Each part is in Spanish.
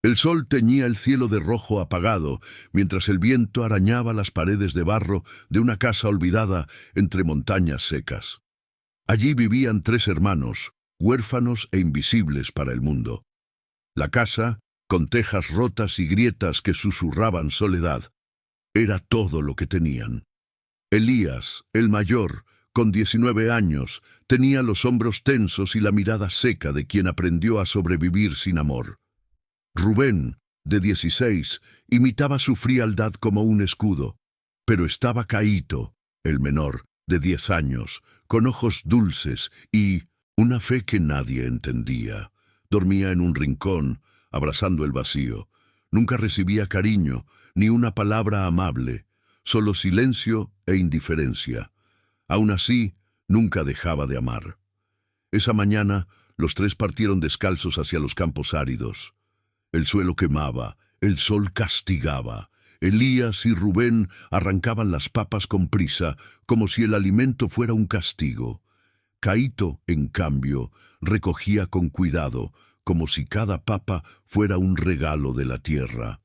El sol teñía el cielo de rojo apagado, mientras el viento arañaba las paredes de barro de una casa olvidada entre montañas secas. Allí vivían 3 hermanos, huérfanos e invisibles para el mundo. La casa, con tejas rotas y grietas que susurraban soledad, era todo lo que tenían. Elías, el mayor, con 19 años, tenía los hombros tensos y la mirada seca de quien aprendió a sobrevivir sin amor. Rubén, de 16, imitaba su frialdad como un escudo, pero estaba Caíto, el menor, de 10 años, con ojos dulces y una fe que nadie entendía. Dormía en un rincón, abrazando el vacío. Nunca recibía cariño, ni una palabra amable, solo silencio e indiferencia. Aún así, nunca dejaba de amar. Esa mañana, los 3 partieron descalzos hacia los campos áridos. El suelo quemaba, el sol castigaba. Elías y Rubén arrancaban las papas con prisa, como si el alimento fuera un castigo. Caíto, en cambio, recogía con cuidado, como si cada papa fuera un regalo de la tierra.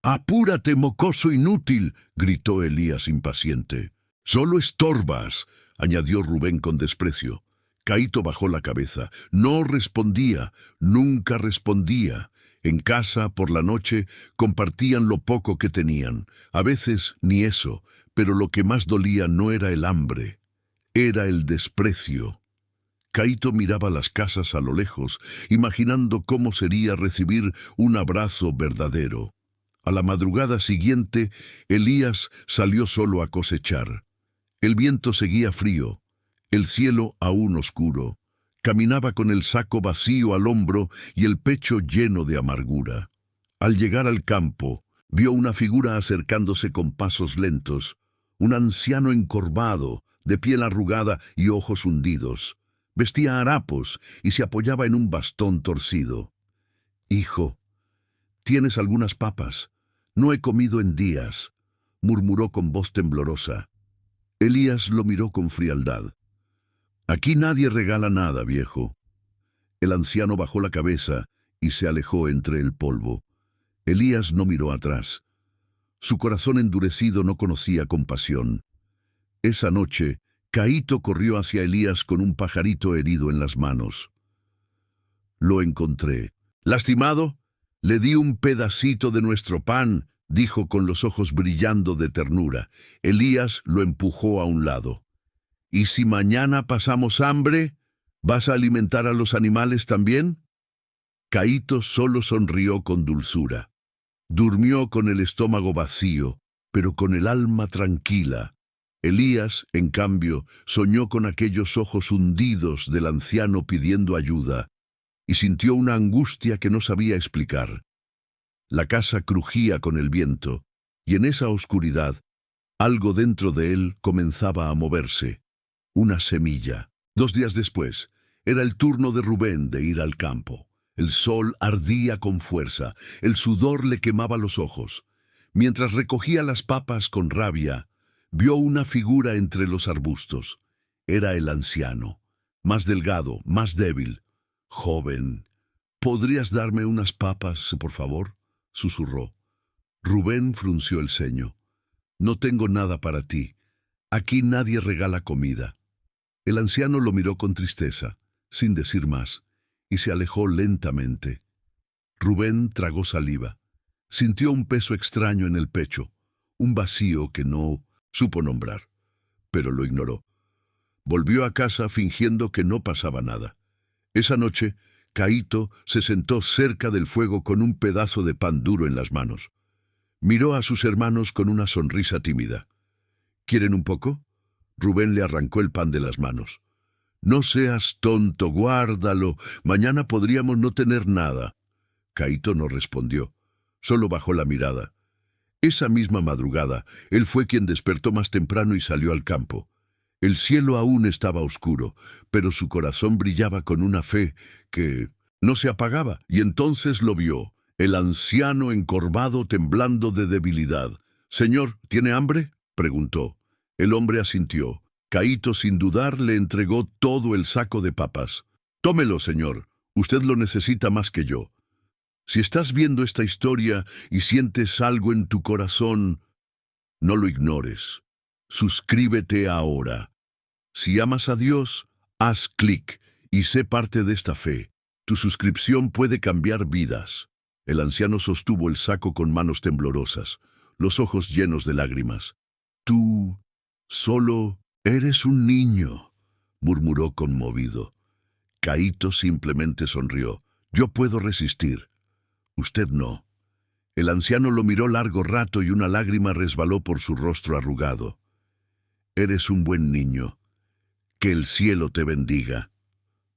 «¡Apúrate, mocoso inútil!», gritó Elías impaciente. «Solo estorbas», añadió Rubén con desprecio. Caíto bajó la cabeza. No respondía, nunca respondía. En casa, por la noche, compartían lo poco que tenían. A veces ni eso, pero lo que más dolía no era el hambre, era el desprecio. Caíto miraba las casas a lo lejos, imaginando cómo sería recibir un abrazo verdadero. A la madrugada siguiente, Elías salió solo a cosechar. El viento seguía frío, el cielo aún oscuro. Caminaba con el saco vacío al hombro y el pecho lleno de amargura. Al llegar al campo, vio una figura acercándose con pasos lentos, un anciano encorvado, de piel arrugada y ojos hundidos. Vestía harapos y se apoyaba en un bastón torcido. «Hijo, ¿tienes algunas papas? No he comido en días», murmuró con voz temblorosa. Elías lo miró con frialdad. «Aquí nadie regala nada, viejo». El anciano bajó la cabeza y se alejó entre el polvo. Elías no miró atrás. Su corazón endurecido no conocía compasión. Esa noche, Caíto corrió hacia Elías con un pajarito herido en las manos. «Lo encontré. ¿Lastimado? Le di un pedacito de nuestro pan», dijo con los ojos brillando de ternura. Elías lo empujó a un lado. «¿Y si mañana pasamos hambre, vas a alimentar a los animales también?». Caíto solo sonrió con dulzura. Durmió con el estómago vacío, pero con el alma tranquila. Elías, en cambio, soñó con aquellos ojos hundidos del anciano pidiendo ayuda, y sintió una angustia que no sabía explicar. La casa crujía con el viento, y en esa oscuridad, algo dentro de él comenzaba a moverse. Una semilla. 2 días después, era el turno de Rubén de ir al campo. El sol ardía con fuerza, el sudor le quemaba los ojos. Mientras recogía las papas con rabia, vio una figura entre los arbustos. Era el anciano, más delgado, más débil. «Joven, ¿podrías darme unas papas, por favor?», susurró. Rubén frunció el ceño. «No tengo nada para ti. Aquí nadie regala comida». El anciano lo miró con tristeza, sin decir más, y se alejó lentamente. Rubén tragó saliva. Sintió un peso extraño en el pecho, un vacío que no supo nombrar, pero lo ignoró. Volvió a casa fingiendo que no pasaba nada. Esa noche, Caíto se sentó cerca del fuego con un pedazo de pan duro en las manos. Miró a sus hermanos con una sonrisa tímida. «¿Quieren un poco?». Rubén le arrancó el pan de las manos. «No seas tonto, guárdalo. Mañana podríamos no tener nada». Caíto no respondió, solo bajó la mirada. Esa misma madrugada, él fue quien despertó más temprano y salió al campo. El cielo aún estaba oscuro, pero su corazón brillaba con una fe que no se apagaba, y entonces lo vio, el anciano encorvado temblando de debilidad. «Señor, ¿tiene hambre?», preguntó. El hombre asintió. Caíto, sin dudar, le entregó todo el saco de papas. «Tómelo, señor. Usted lo necesita más que yo». Si estás viendo esta historia y sientes algo en tu corazón, no lo ignores. Suscríbete ahora. Si amas a Dios, haz clic y sé parte de esta fe. Tu suscripción puede cambiar vidas. El anciano sostuvo el saco con manos temblorosas, los ojos llenos de lágrimas. Tú solo eres un niño, murmuró conmovido. Caíto simplemente sonrió. Yo puedo resistir. Usted no. El anciano lo miró largo rato y una lágrima resbaló por su rostro arrugado. Eres un buen niño. Que el cielo te bendiga.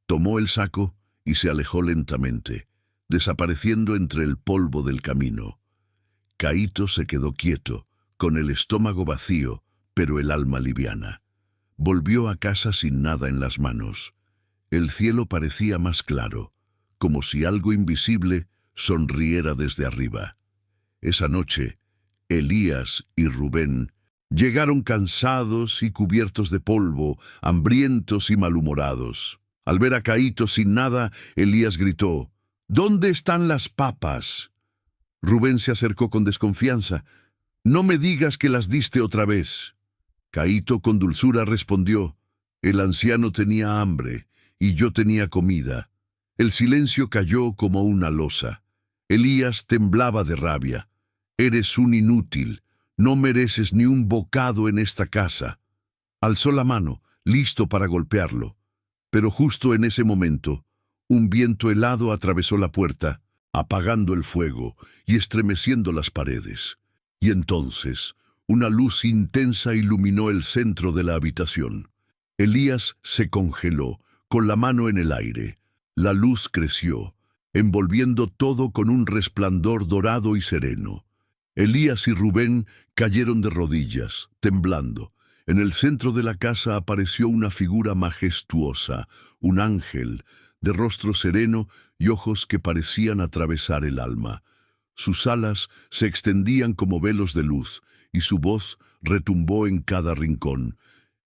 Tomó el saco y se alejó lentamente, desapareciendo entre el polvo del camino. Caíto se quedó quieto, con el estómago vacío, pero el alma liviana. Volvió a casa sin nada en las manos. El cielo parecía más claro, como si algo invisible sonriera desde arriba. Esa noche, Elías y Rubén llegaron cansados y cubiertos de polvo, hambrientos y malhumorados. Al ver a Caíto sin nada, Elías gritó: «¿Dónde están las papas?». Rubén se acercó con desconfianza: «No me digas que las diste otra vez». Caíto con dulzura respondió: «El anciano tenía hambre y yo tenía comida». El silencio cayó como una losa. Elías temblaba de rabia. «Eres un inútil. No mereces ni un bocado en esta casa». Alzó la mano, listo para golpearlo. Pero justo en ese momento, un viento helado atravesó la puerta, apagando el fuego y estremeciendo las paredes. Y entonces, una luz intensa iluminó el centro de la habitación. Elías se congeló, con la mano en el aire. La luz creció, envolviendo todo con un resplandor dorado y sereno. Elías y Rubén cayeron de rodillas, temblando. En el centro de la casa apareció una figura majestuosa, un ángel, de rostro sereno y ojos que parecían atravesar el alma. Sus alas se extendían como velos de luz, y su voz retumbó en cada rincón.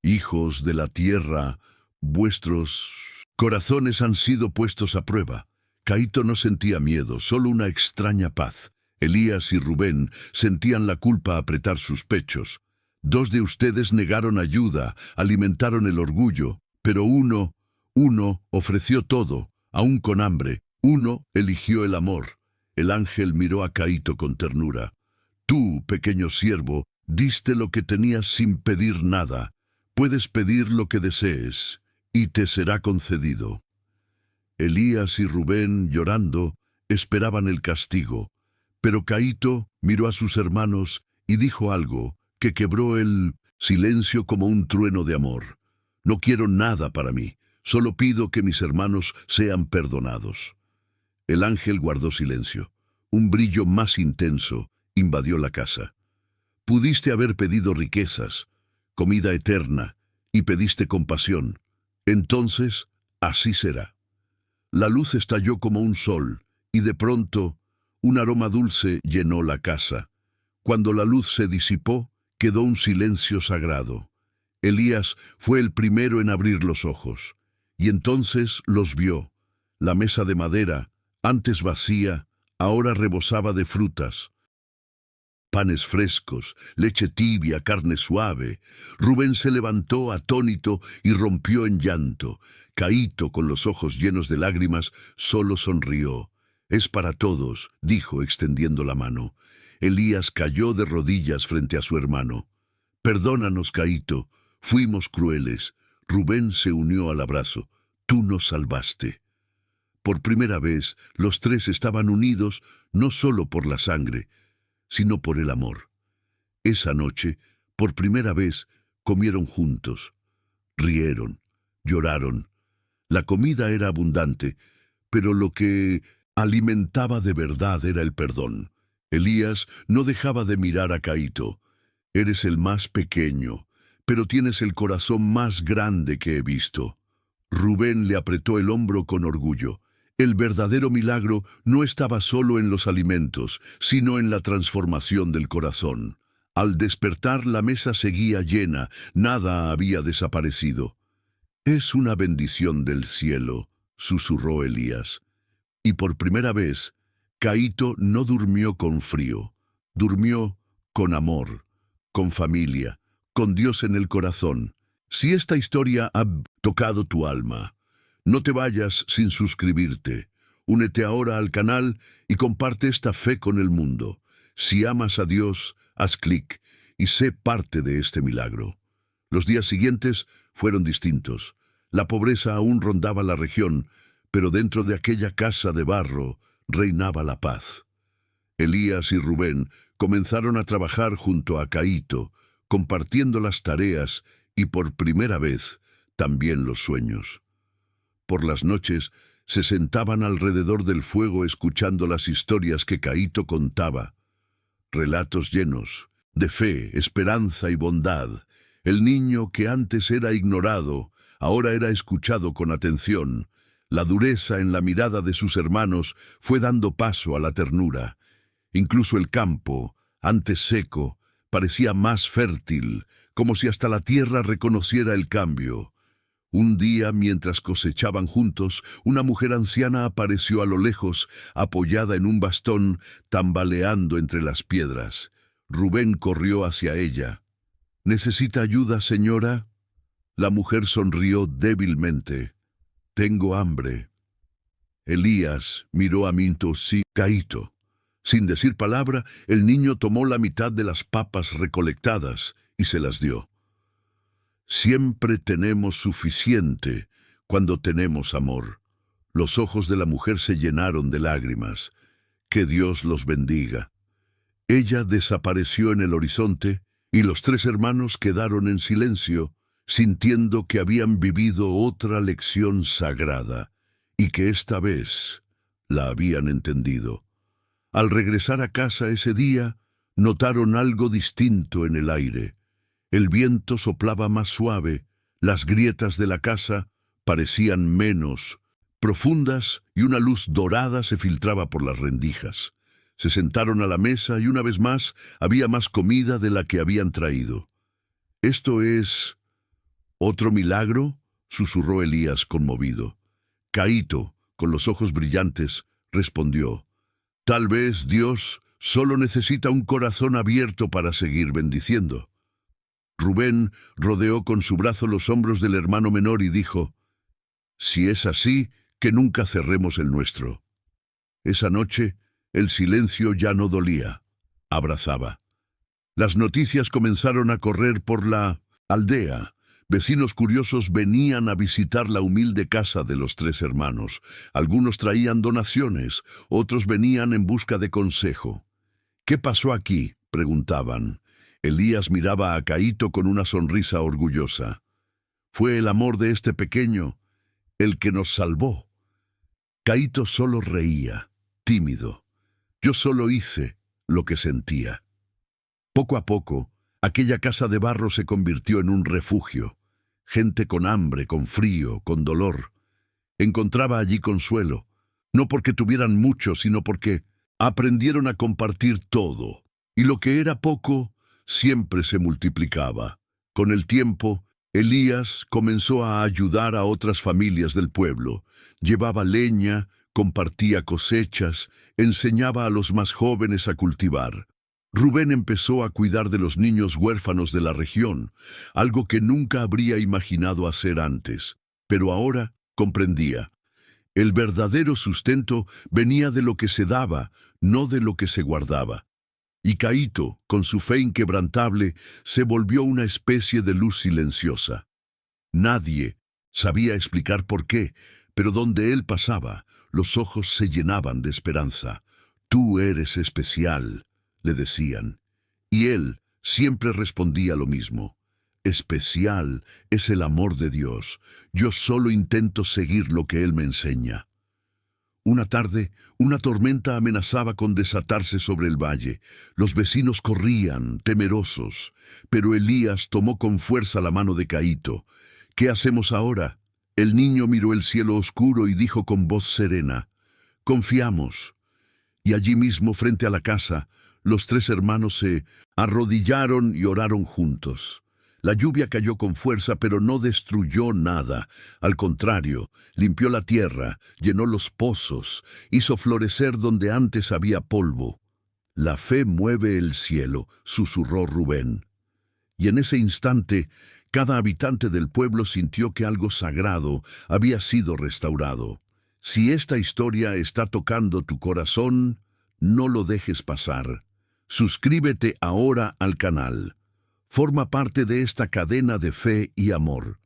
«Hijos de la tierra, vuestros corazones han sido puestos a prueba». Caíto no sentía miedo, solo una extraña paz. Elías y Rubén sentían la culpa apretar sus pechos. «Dos de ustedes negaron ayuda, alimentaron el orgullo, pero uno ofreció todo, aún con hambre. Uno eligió el amor». El ángel miró a Caíto con ternura. «Tú, pequeño siervo, diste lo que tenías sin pedir nada. Puedes pedir lo que desees, y te será concedido». Elías y Rubén, llorando, esperaban el castigo, pero Caíto miró a sus hermanos y dijo algo que quebró el silencio como un trueno de amor. «No quiero nada para mí, solo pido que mis hermanos sean perdonados». El ángel guardó silencio. Un brillo más intenso invadió la casa. «Pudiste haber pedido riquezas, comida eterna, y pediste compasión. Entonces, así será». La luz estalló como un sol, y de pronto, un aroma dulce llenó la casa. Cuando la luz se disipó, quedó un silencio sagrado. Elías fue el primero en abrir los ojos, y entonces los vio. La mesa de madera, antes vacía, ahora rebosaba de frutas. Panes frescos, leche tibia, carne suave. Rubén se levantó atónito y rompió en llanto. Caíto, con los ojos llenos de lágrimas, solo sonrió. «Es para todos», dijo extendiendo la mano. Elías cayó de rodillas frente a su hermano. «Perdónanos, Caíto, fuimos crueles». Rubén se unió al abrazo. «Tú nos salvaste». Por primera vez, los tres estaban unidos no solo por la sangre, sino por el amor. Esa noche, por primera vez, comieron juntos. Rieron, lloraron. La comida era abundante, pero lo que alimentaba de verdad era el perdón. Elías no dejaba de mirar a Caíto. «Eres el más pequeño, pero tienes el corazón más grande que he visto». Rubén le apretó el hombro con orgullo. El verdadero milagro no estaba solo en los alimentos, sino en la transformación del corazón. Al despertar, la mesa seguía llena, nada había desaparecido. «Es una bendición del cielo», susurró Elías. Y por primera vez, Caíto no durmió con frío, durmió con amor, con familia, con Dios en el corazón. Si esta historia ha tocado tu alma, no te vayas sin suscribirte. Únete ahora al canal y comparte esta fe con el mundo. Si amas a Dios, haz clic y sé parte de este milagro. Los días siguientes fueron distintos. La pobreza aún rondaba la región, pero dentro de aquella casa de barro reinaba la paz. Elías y Rubén comenzaron a trabajar junto a Caíto, compartiendo las tareas y por primera vez también los sueños. Por las noches se sentaban alrededor del fuego escuchando las historias que Caíto contaba, relatos llenos de fe, esperanza y bondad. El niño que antes era ignorado, ahora era escuchado con atención. La dureza en la mirada de sus hermanos fue dando paso a la ternura. Incluso el campo, antes seco, parecía más fértil, como si hasta la tierra reconociera el cambio. Un día, mientras cosechaban juntos, una mujer anciana apareció a lo lejos, apoyada en un bastón, tambaleando entre las piedras. Rubén corrió hacia ella. ¿Necesita ayuda, señora? La mujer sonrió débilmente. Tengo hambre. Elías miró a Caíto. Sin decir palabra, el niño tomó la mitad de las papas recolectadas y se las dio. Siempre tenemos suficiente cuando tenemos amor. Los ojos de la mujer se llenaron de lágrimas. Que Dios los bendiga. Ella desapareció en el horizonte y los tres hermanos quedaron en silencio, sintiendo que habían vivido otra lección sagrada y que esta vez la habían entendido. Al regresar a casa ese día, notaron algo distinto en el aire. El viento soplaba más suave, las grietas de la casa parecían menos profundas y una luz dorada se filtraba por las rendijas. Se sentaron a la mesa y una vez más había más comida de la que habían traído. «¿Esto es otro milagro?», susurró Elías conmovido. Caíto, con los ojos brillantes, respondió: «Tal vez Dios solo necesita un corazón abierto para seguir bendiciendo». Rubén rodeó con su brazo los hombros del hermano menor y dijo: «Si es así, que nunca cerremos el nuestro». Esa noche, el silencio ya no dolía, abrazaba. Las noticias comenzaron a correr por la aldea. Vecinos curiosos venían a visitar la humilde casa de los tres hermanos. Algunos traían donaciones, otros venían en busca de consejo. «¿Qué pasó aquí?», preguntaban. Elías miraba a Caíto con una sonrisa orgullosa. «Fue el amor de este pequeño el que nos salvó». Caíto solo reía, tímido. «Yo solo hice lo que sentía». Poco a poco, aquella casa de barro se convirtió en un refugio. Gente con hambre, con frío, con dolor. Encontraba allí consuelo, no porque tuvieran mucho, sino porque aprendieron a compartir todo. Y lo que era poco, siempre se multiplicaba. Con el tiempo, Elías comenzó a ayudar a otras familias del pueblo. Llevaba leña, compartía cosechas, enseñaba a los más jóvenes a cultivar. Rubén empezó a cuidar de los niños huérfanos de la región, algo que nunca habría imaginado hacer antes. Pero ahora comprendía. El verdadero sustento venía de lo que se daba, no de lo que se guardaba. Y Caíto, con su fe inquebrantable, se volvió una especie de luz silenciosa. Nadie sabía explicar por qué, pero donde él pasaba, los ojos se llenaban de esperanza. «Tú eres especial», le decían. Y él siempre respondía lo mismo: «Especial es el amor de Dios. Yo solo intento seguir lo que Él me enseña». Una tarde, una tormenta amenazaba con desatarse sobre el valle. Los vecinos corrían, temerosos, pero Elías tomó con fuerza la mano de Caíto. «¿Qué hacemos ahora?». El niño miró el cielo oscuro y dijo con voz serena: «Confiamos». Y allí mismo, frente a la casa, los tres hermanos se arrodillaron y oraron juntos. La lluvia cayó con fuerza, pero no destruyó nada. Al contrario, limpió la tierra, llenó los pozos, hizo florecer donde antes había polvo. La fe mueve el cielo, susurró Rubén. Y en ese instante, cada habitante del pueblo sintió que algo sagrado había sido restaurado. Si esta historia está tocando tu corazón, no lo dejes pasar. Suscríbete ahora al canal. Forma parte de esta cadena de fe y amor.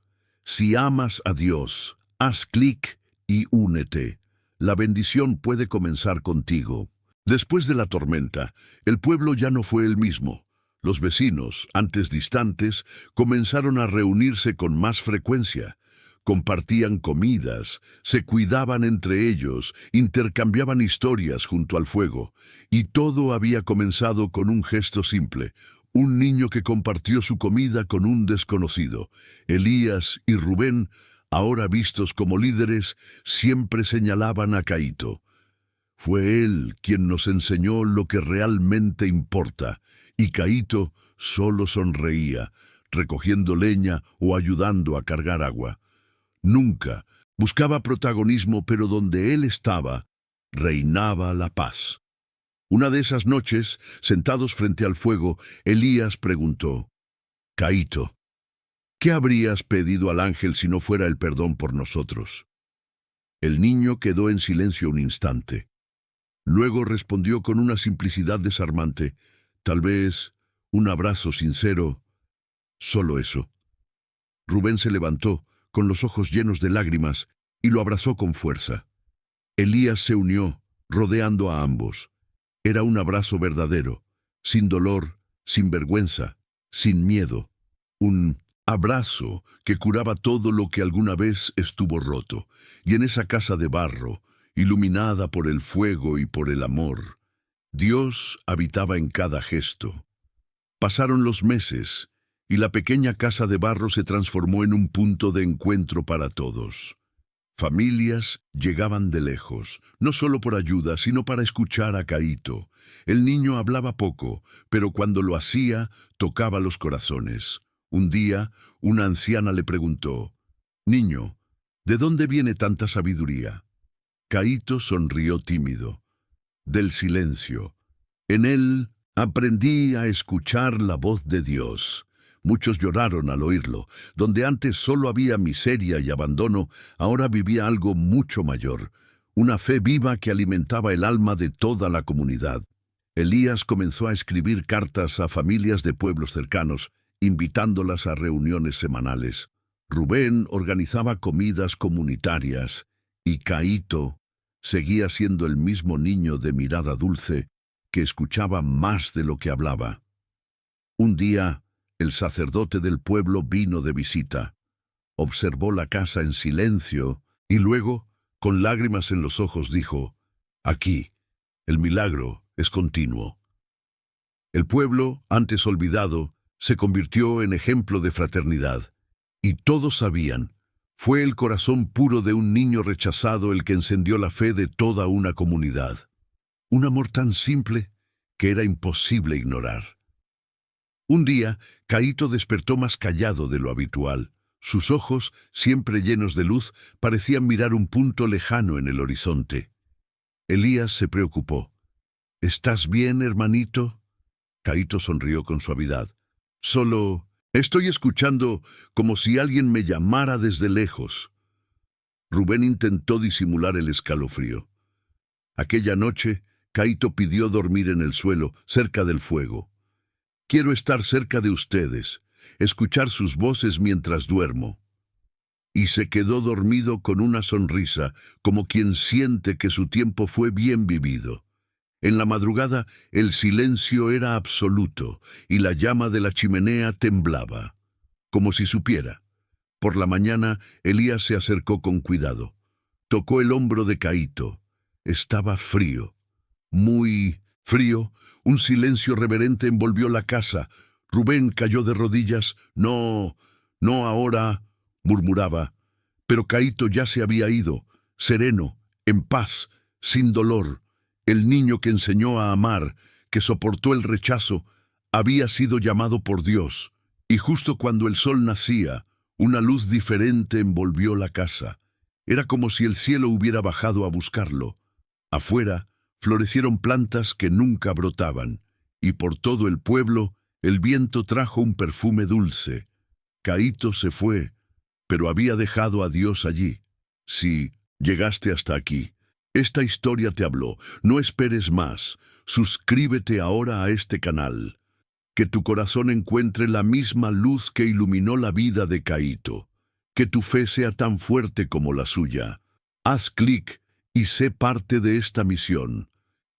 Si amas a Dios, haz clic y únete. La bendición puede comenzar contigo. Después de la tormenta, el pueblo ya no fue el mismo. Los vecinos, antes distantes, comenzaron a reunirse con más frecuencia. Compartían comidas, se cuidaban entre ellos, intercambiaban historias junto al fuego. Y todo había comenzado con un gesto simple. Un niño que compartió su comida con un desconocido. Elías y Rubén, ahora vistos como líderes, siempre señalaban a Caíto. Fue él quien nos enseñó lo que realmente importa, y Caíto solo sonreía, recogiendo leña o ayudando a cargar agua. Nunca buscaba protagonismo, pero donde él estaba, reinaba la paz. Una de esas noches, sentados frente al fuego, Elías preguntó: Caíto, ¿qué habrías pedido al ángel si no fuera el perdón por nosotros? El niño quedó en silencio un instante. Luego respondió con una simplicidad desarmante: tal vez un abrazo sincero, solo eso. Rubén se levantó, con los ojos llenos de lágrimas, y lo abrazó con fuerza. Elías se unió, rodeando a ambos. Era un abrazo verdadero, sin dolor, sin vergüenza, sin miedo. Un abrazo que curaba todo lo que alguna vez estuvo roto. Y en esa casa de barro, iluminada por el fuego y por el amor, Dios habitaba en cada gesto. Pasaron los meses, y la pequeña casa de barro se transformó en un punto de encuentro para todos. Familias llegaban de lejos, no solo por ayuda, sino para escuchar a Caíto. El niño hablaba poco, pero cuando lo hacía, tocaba los corazones. Un día, una anciana le preguntó: «Niño, ¿de dónde viene tanta sabiduría?». Caíto sonrió tímido. «Del silencio. En él aprendí a escuchar la voz de Dios». Muchos lloraron al oírlo. Donde antes solo había miseria y abandono, ahora vivía algo mucho mayor, una fe viva que alimentaba el alma de toda la comunidad. Elías comenzó a escribir cartas a familias de pueblos cercanos, invitándolas a reuniones semanales. Rubén organizaba comidas comunitarias, y Caíto seguía siendo el mismo niño de mirada dulce que escuchaba más de lo que hablaba. Un día, el sacerdote del pueblo vino de visita. Observó la casa en silencio y luego, con lágrimas en los ojos, dijo: «Aquí, el milagro es continuo». El pueblo, antes olvidado, se convirtió en ejemplo de fraternidad. Y todos sabían, fue el corazón puro de un niño rechazado el que encendió la fe de toda una comunidad. Un amor tan simple que era imposible ignorar. Un día, Caíto despertó más callado de lo habitual. Sus ojos, siempre llenos de luz, parecían mirar un punto lejano en el horizonte. Elías se preocupó. «¿Estás bien, hermanito?». Caíto sonrió con suavidad. «Solo estoy escuchando como si alguien me llamara desde lejos». Rubén intentó disimular el escalofrío. Aquella noche, Caíto pidió dormir en el suelo, cerca del fuego. «Quiero estar cerca de ustedes, escuchar sus voces mientras duermo». Y se quedó dormido con una sonrisa, como quien siente que su tiempo fue bien vivido. En la madrugada, el silencio era absoluto, y la llama de la chimenea temblaba, como si supiera. Por la mañana, Elías se acercó con cuidado. Tocó el hombro de Caíto. Estaba frío, muy frío. Un silencio reverente envolvió la casa. Rubén cayó de rodillas. «No, no ahora», murmuraba. Pero Caíto ya se había ido, sereno, en paz, sin dolor. El niño que enseñó a amar, que soportó el rechazo, había sido llamado por Dios. Y justo cuando el sol nacía, una luz diferente envolvió la casa. Era como si el cielo hubiera bajado a buscarlo. Afuera, florecieron plantas que nunca brotaban, y por todo el pueblo, el viento trajo un perfume dulce. Caíto se fue, pero había dejado a Dios allí. Sí, llegaste hasta aquí. Esta historia te habló. No esperes más. Suscríbete ahora a este canal. Que tu corazón encuentre la misma luz que iluminó la vida de Caíto. Que tu fe sea tan fuerte como la suya. Haz clic y sé parte de esta misión.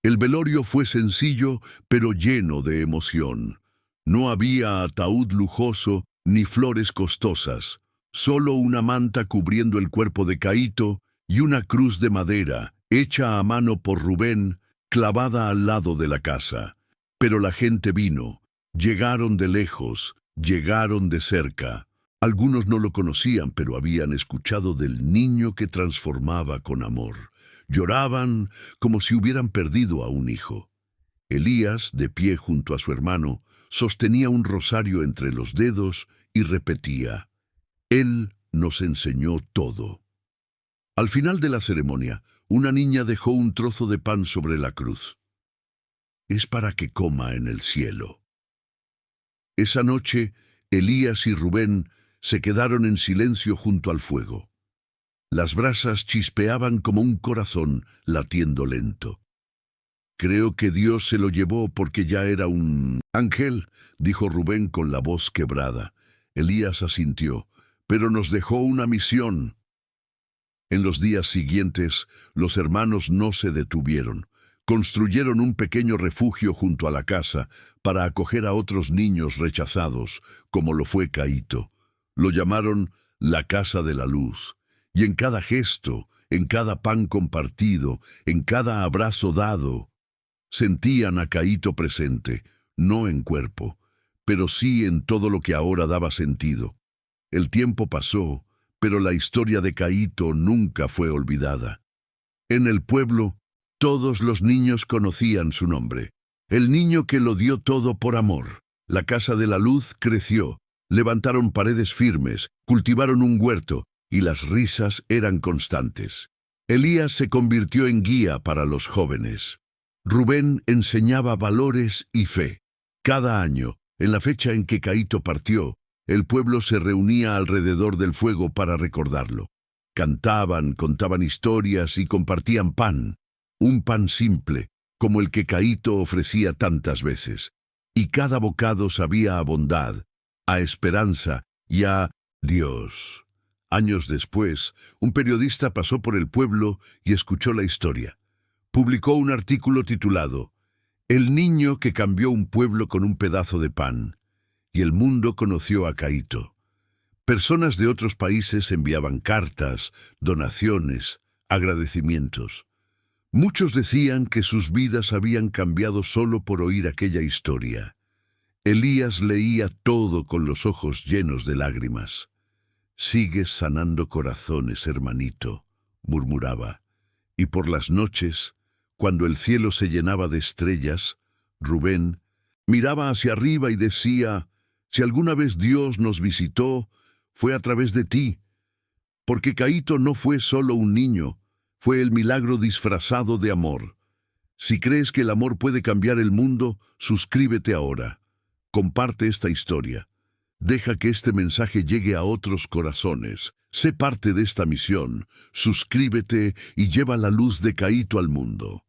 El velorio fue sencillo, pero lleno de emoción. No había ataúd lujoso ni flores costosas, solo una manta cubriendo el cuerpo de Caíto y una cruz de madera, hecha a mano por Rubén, clavada al lado de la casa. Pero la gente vino. Llegaron de lejos, llegaron de cerca. Algunos no lo conocían, pero habían escuchado del niño que transformaba con amor. Lloraban como si hubieran perdido a un hijo. Elías, de pie junto a su hermano, sostenía un rosario entre los dedos y repetía: Él nos enseñó todo. Al final de la ceremonia, una niña dejó un trozo de pan sobre la cruz. Es para que coma en el cielo. Esa noche, Elías y Rubén se quedaron en silencio junto al fuego. Las brasas chispeaban como un corazón latiendo lento. Creo que Dios se lo llevó porque ya era un ángel, dijo Rubén con la voz quebrada. Elías asintió, pero nos dejó una misión. En los días siguientes, los hermanos no se detuvieron. Construyeron un pequeño refugio junto a la casa para acoger a otros niños rechazados, como lo fue Caíto. Lo llamaron la Casa de la Luz. Y en cada gesto, en cada pan compartido, en cada abrazo dado, sentían a Caíto presente, no en cuerpo, pero sí en todo lo que ahora daba sentido. El tiempo pasó, pero la historia de Caíto nunca fue olvidada. En el pueblo, todos los niños conocían su nombre. El niño que lo dio todo por amor. La Casa de la Luz creció, levantaron paredes firmes, cultivaron un huerto, y las risas eran constantes. Elías se convirtió en guía para los jóvenes. Rubén enseñaba valores y fe. Cada año, en la fecha en que Caíto partió, el pueblo se reunía alrededor del fuego para recordarlo. Cantaban, contaban historias y compartían pan. Un pan simple, como el que Caíto ofrecía tantas veces. Y cada bocado sabía a bondad, a esperanza y a Dios. Años después, un periodista pasó por el pueblo y escuchó la historia. Publicó un artículo titulado El niño que cambió un pueblo con un pedazo de pan. Y el mundo conoció a Caíto. Personas de otros países enviaban cartas, donaciones, agradecimientos. Muchos decían que sus vidas habían cambiado solo por oír aquella historia. Elías leía todo con los ojos llenos de lágrimas. «Sigues sanando corazones, hermanito», murmuraba. Y por las noches, cuando el cielo se llenaba de estrellas, Rubén miraba hacia arriba y decía: «Si alguna vez Dios nos visitó, fue a través de ti, porque Caíto no fue solo un niño, fue el milagro disfrazado de amor. Si crees que el amor puede cambiar el mundo, suscríbete ahora. Comparte esta historia. Deja que este mensaje llegue a otros corazones. Sé parte de esta misión. Suscríbete y lleva la luz de Caíto al mundo».